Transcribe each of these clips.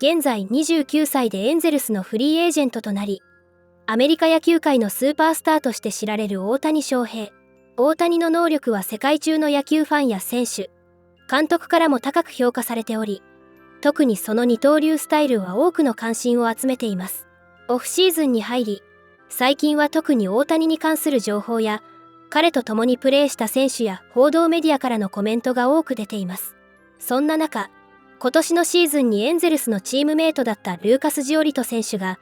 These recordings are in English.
現在29歳でエンゼルスのフリーエージェントとなり、アメリカ野球界のスーパースターとして知られる大谷翔平。大谷の能力は世界中の野球ファンや選手、監督からも高く評価されており、特にその二刀流スタイルは多くの関心を集めています。オフシーズンに入り、最近は特に大谷に関する情報や、彼と共にプレーした選手や報道メディアからのコメントが多く出ています。そんな中、今年のシーズンにエンゼルスのチームメイトだったルーカス・ジオリト選手が、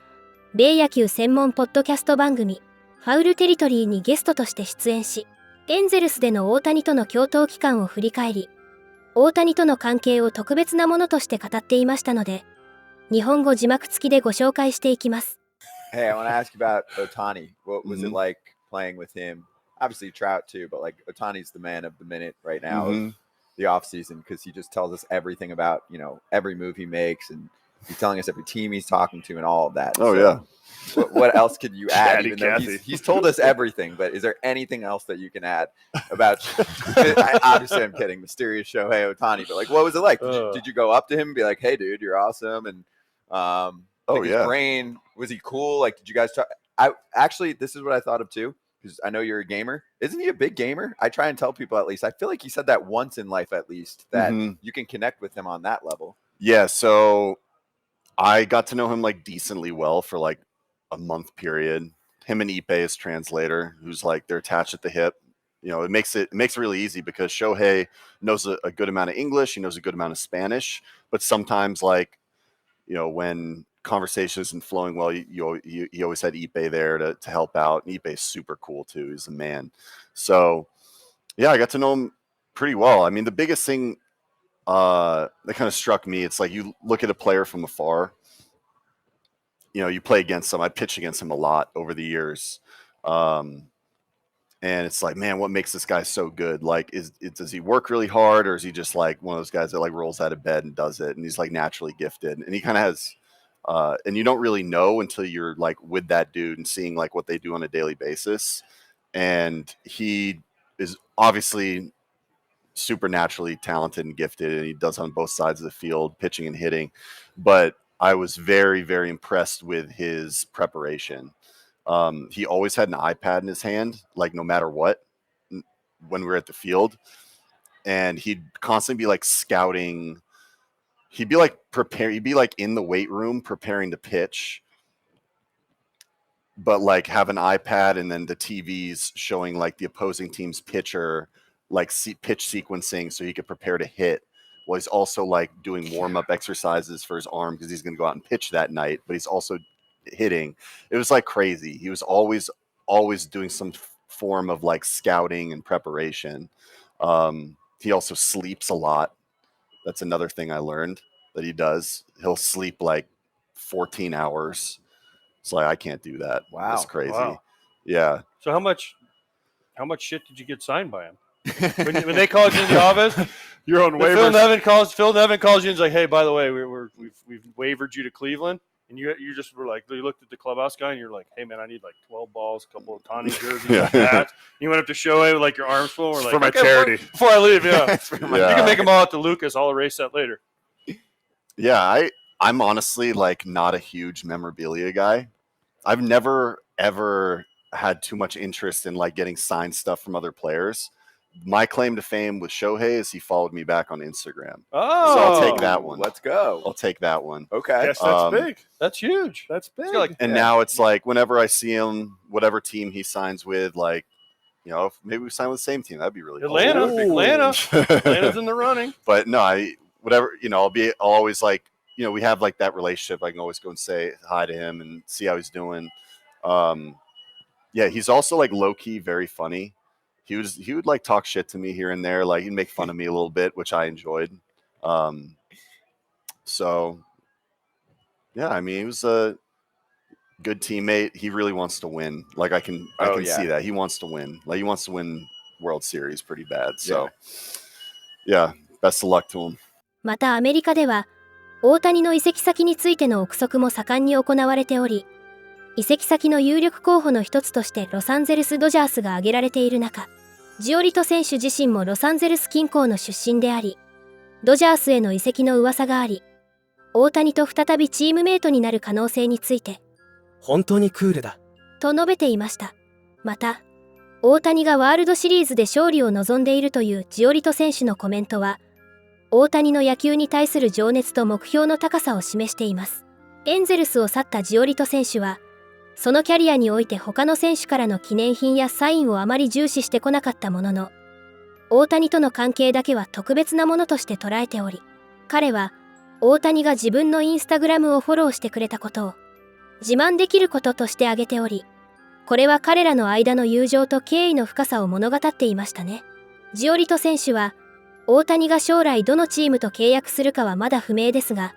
米野球専門ポッドキャスト番組、ファウルテリトリーにゲストとして出演し、エンゼルスでの大谷との共闘期間を振り返り、大谷との関係を特別なものとして語っていましたので、日本語字幕付きでご紹介していきます。Hey, I want to ask you about Ohtani. What was it like playing with him? Obviously Trout too, but like Ohtani's the man of the minute right now of the offseason because he just tells us everything about, every move he makes and he's telling us every team he's talking to and all of that. Oh, yeah. What else could you add? Even though he's told us everything, but is there anything else that you can add about? Obviously, I'm kidding. Mysterious Shohei Ohtani, but like, what was it like? Did you go up to him and be like, "Hey, dude, you're awesome"? And his brain, was he cool? Like, did you guys talk? This is what I thought of too, because I know you're a gamer. Isn't he a big gamer? I try and tell people at least. I feel like he said that once in life at least that you can connect with him on that level. Yeah. So I got to know him like decently well for like a month period. Him and Ipe, his translator, who's like they're attached at the hip. It makes it really easy because Shohei knows a good amount of English, he knows a good amount of Spanish, but sometimes like when conversation isn't flowing well, he always had Ipe there to help out. And Ipe's super cool too. He's a man. So yeah, I got to know him pretty well. I mean, the biggest thing that kind of struck me, it's like you look at a player from afar. You play against him. I pitched against him a lot over the years. And it's like, man, what makes this guy so good? Like, does he work really hard, or is he just like one of those guys that like rolls out of bed and does it? And he's like naturally gifted. And he kind of has, and you don't really know until you're like with that dude and seeing like what they do on a daily basis. And he is obviously supernaturally talented and gifted, and he does on both sides of the field, pitching and hitting. But I was very, very impressed with his preparation. He always had an iPad in his hand, like no matter what, when we were at the field. And he'd constantly be like scouting. He'd be like in the weight room preparing to pitch, but like have an iPad and then the TVs showing like the opposing team's pitcher, like pitch sequencing so he could prepare to hit. Well, he's also like doing warm-up exercises for his arm because he's going to go out and pitch that night, but he's also hitting. It was like crazy. He was always doing some form of like scouting and preparation. He also sleeps a lot. That's another thing I learned that he does. He'll sleep like 14 hours. It's like, I can't do that. Wow. That's crazy. Wow. Yeah. So how much shit did you get signed by him? when they called you in the office, you're on waivers. Phil Nevin calls you and is like, "Hey, by the way, we've wavered you to Cleveland," and you just were like, you looked at the clubhouse guy and you're like, "Hey, man, I need like 12 balls, a couple of Tani jerseys, like that." You went up to Shohei with like your arms full. We're like, for my charity. Before I leave, yeah. You can make them all out to Lucas. I'll erase that later. Yeah, I'm honestly like not a huge memorabilia guy. I've never ever had too much interest in like getting signed stuff from other players. My claim to fame with Shohei is he followed me back on Instagram. Oh, so I'll take that one. Let's go. I'll take that one. Okay. Yes, that's big. That's huge. That's big. Now it's like whenever I see him, whatever team he signs with, like, if maybe we sign with the same team. That'd be really cool. Atlanta's in the running. But no, I'll always like, we have like that relationship. I can always go and say hi to him and see how he's doing. Yeah, he's also like low key, very funny. He would like talk shit to me here and there. Like he'd make fun of me a little bit, which I enjoyed. So yeah, I mean, he was a good teammate. He really wants to win. Like I can see that he wants to win. Like he wants to win World Series pretty bad. So yeah, best of luck to him. またアメリカでは大谷の移籍先についての憶測も盛んに行われており、移籍先の有力候補の一つとしてロサンゼルスドジャースが挙げられている中、ジオリト選手自身もロサンゼルス近郊の出身であり、ドジャースへの移籍の噂があり、大谷と再びチームメイトになる可能性について、本当にクールだ。と述べていました。また、大谷がワールドシリーズで勝利を望んでいるというジオリト選手のコメントは、大谷の野球に対する情熱と目標の高さを示しています。エンゼルスを去ったジオリト選手は、そのキャリアにおいて他の選手からの記念品やサインをあまり重視してこなかったものの、大谷との関係だけは特別なものとして捉えており、彼は大谷が自分のインスタグラムをフォローしてくれたことを自慢できることとして挙げており、これは彼らの間の友情と敬意の深さを物語っていましたね。ジオリト選手は、大谷が将来どのチームと契約するかはまだ不明ですが、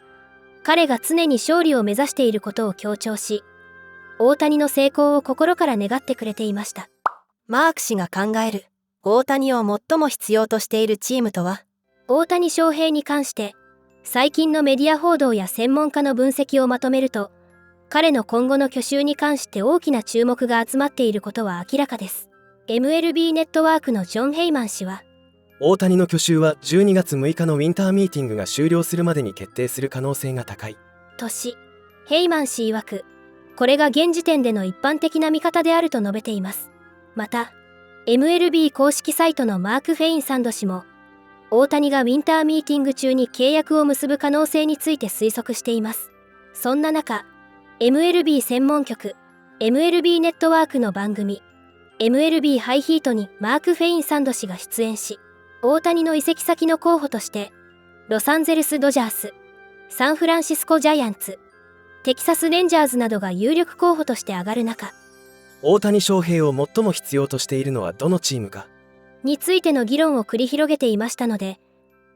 彼が常に勝利を目指していることを強調し、大谷の成功を心から願ってくれていました。マーク氏が考える、大谷を最も必要としているチームとは？大谷翔平に関して、最近のメディア報道や専門家の分析をまとめると、彼の今後の去就に関して大きな注目が集まっていることは明らかです。MLB ネットワークのジョン・ヘイマン氏は、大谷の去就は12月6日のウィンターミーティングが終了するまでに決定する可能性が高い。とし、ヘイマン氏曰く、これが現時点での一般的な見方であると述べています。また、MLB 公式サイトのマーク・フェインサンド氏も、大谷がウィンターミーティング中に契約を結ぶ可能性について推測しています。そんな中、MLB 専門局、MLB ネットワークの番組、MLB ハイヒートにマーク・フェインサンド氏が出演し、大谷の移籍先の候補として、ロサンゼルス・ドジャース、サンフランシスコ・ジャイアンツ、テキサス・レンジャーズなどが有力候補として挙がる中、大谷翔平を最も必要としているのはどのチームかについての議論を繰り広げていましたので、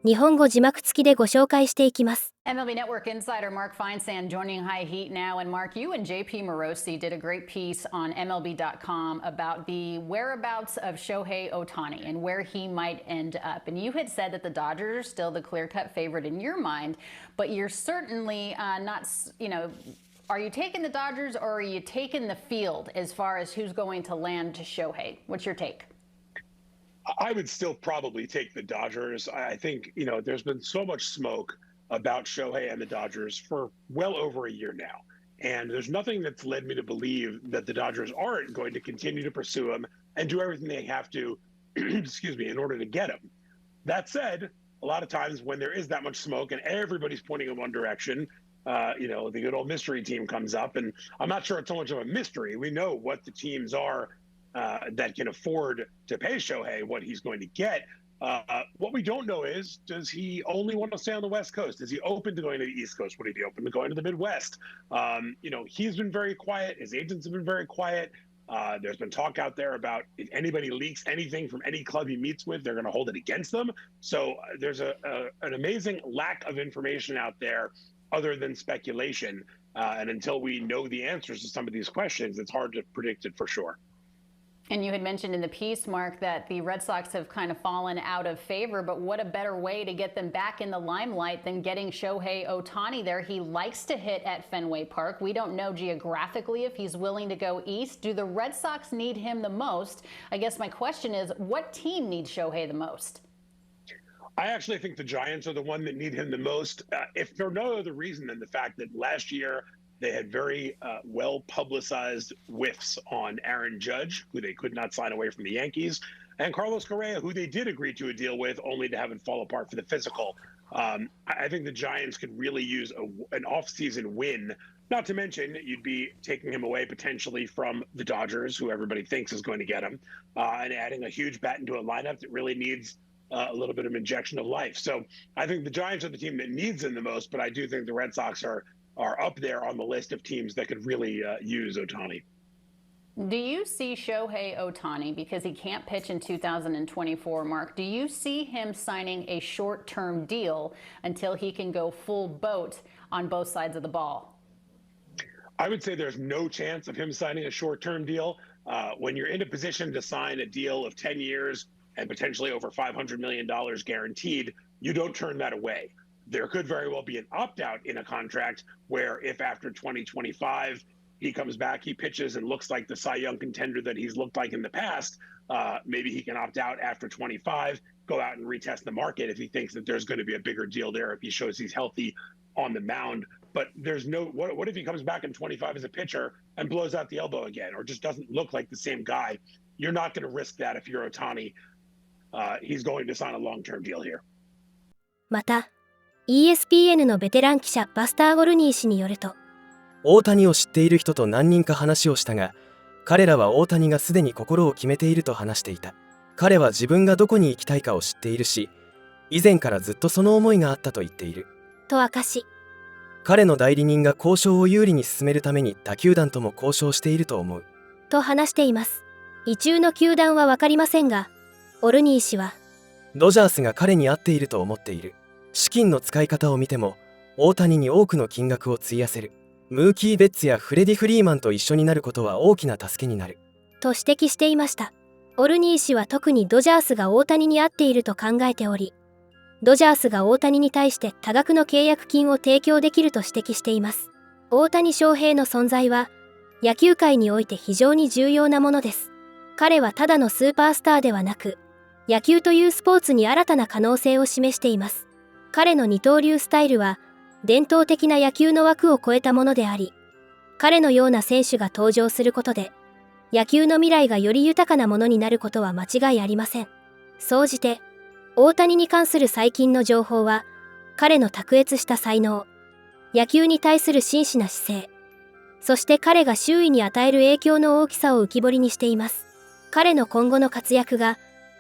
日本語字幕付きでご紹介していきます。MLB Network insider Mark Feinsand joining High Heat now. And Mark, you and JP Morosi did a great piece on MLB.com about the whereabouts of Shohei Ohtani and where he might end up. And you had said that the Dodgers are still the clear-cut favorite in your mind, but you're certainly not, are you taking the Dodgers or are you taking the field as far as who's going to land to Shohei? What's your take? I would still probably take the Dodgers. I think, there's been so much smoke about Shohei and the Dodgers for well over a year now. And there's nothing that's led me to believe that the Dodgers aren't going to continue to pursue him and do everything they have to, in order to get him. That said, a lot of times when there is that much smoke and everybody's pointing in one direction, the good old mystery team comes up. And I'm not sure it's so much of a mystery. We know what the teams are that can afford to pay Shohei what he's going to get. What we don't know is, does he only want to stay on the West Coast? Is he open to going to the East Coast? Would he be open to going to the Midwest? He's been very quiet. His agents have been very quiet. There's been talk out there about if anybody leaks anything from any club he meets with, they're going to hold it against them. So there's an amazing lack of information out there other than speculation. And until we know the answers to some of these questions, it's hard to predict it for sure. And you had mentioned in the piece, Mark, that the Red Sox have kind of fallen out of favor, but what a better way to get them back in the limelight than getting Shohei Ohtani there. He likes to hit at Fenway Park. We don't know geographically if he's willing to go east. Do the Red Sox need him the most? I guess my question is, what team needs Shohei the most? I actually think the Giants are the one that need him the most, if for no other reason than the fact that last year they had very well-publicized whiffs on Aaron Judge, who they could not sign away from the Yankees, and Carlos Correa, who they did agree to a deal with, only to have it fall apart for the physical. I think the Giants could really use an off-season win, not to mention you'd be taking him away potentially from the Dodgers, who everybody thinks is going to get him, and adding a huge bat into a lineup that really needs a little bit of injection of life. So I think the Giants are the team that needs him the most, but I do think the Red Sox are up there on the list of teams that could really use Ohtani. Do you see Shohei Ohtani, because he can't pitch in 2024, Mark, do you see him signing a short-term deal until he can go full boat on both sides of the ball? I would say there's no chance of him signing a short-term deal. When you're in a position to sign a deal of 10 years and potentially over $500 million guaranteed, you don't turn that away. There could very well be an opt-out in a contract where if after 2025 he comes back, he pitches and looks like the Cy Young contender that he's looked like in the past, maybe he can opt out after 25, go out and retest the market if he thinks that there's going to be a bigger deal there, if he shows he's healthy on the mound. But there's no, what if he comes back in 25 as a pitcher and blows out the elbow again, or just doesn't look like the same guy? You're not going to risk that if you're Ohtani. He's going to sign a long-term deal here. また、ESPN のベテラン記者バスター・ゴルニー氏によると、大谷を知っている人と何人か話をしたが、彼らは大谷がすでに心を決めていると話していた。彼は自分がどこに行きたいかを知っているし、以前からずっとその思いがあったと言っている。と明かし、彼の代理人が交渉を有利に進めるために他球団とも交渉していると思う。と話しています。意中の球団は分かりませんが、オルニー氏は、ドジャースが彼に合っていると思っている。資金の使い方を見ても、大谷に多くの金額を費やせる。ムーキー・ベッツやフレディ・フリーマンと一緒になることは大きな助けになる。と指摘していました。オルニー氏は特にドジャースが大谷に合っていると考えており、ドジャースが大谷に対して多額の契約金を提供できると指摘しています。大谷翔平の存在は、野球界において非常に重要なものです。彼はただのスーパースターではなく、野球というスポーツに新たな可能性を示しています。彼の二刀流スタイルは、伝統的な野球の枠を超えたものであり、彼のような選手が登場することで、野球の未来がより豊かなものになることは間違いありません。総じて、大谷に関する最近の情報は、彼の卓越した才能、野球に対する真摯な姿勢、そして彼が周囲に与える影響の大きさを浮き彫りにしています。彼の今後の活躍が、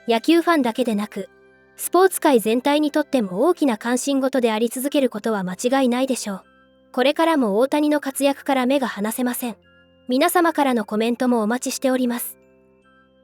野球ファンだけでなく、スポーツ界全体にとっても大きな関心事であり続けることは間違いないでしょう。これからも大谷の活躍から目が離せません。皆様からのコメントもお待ちしております。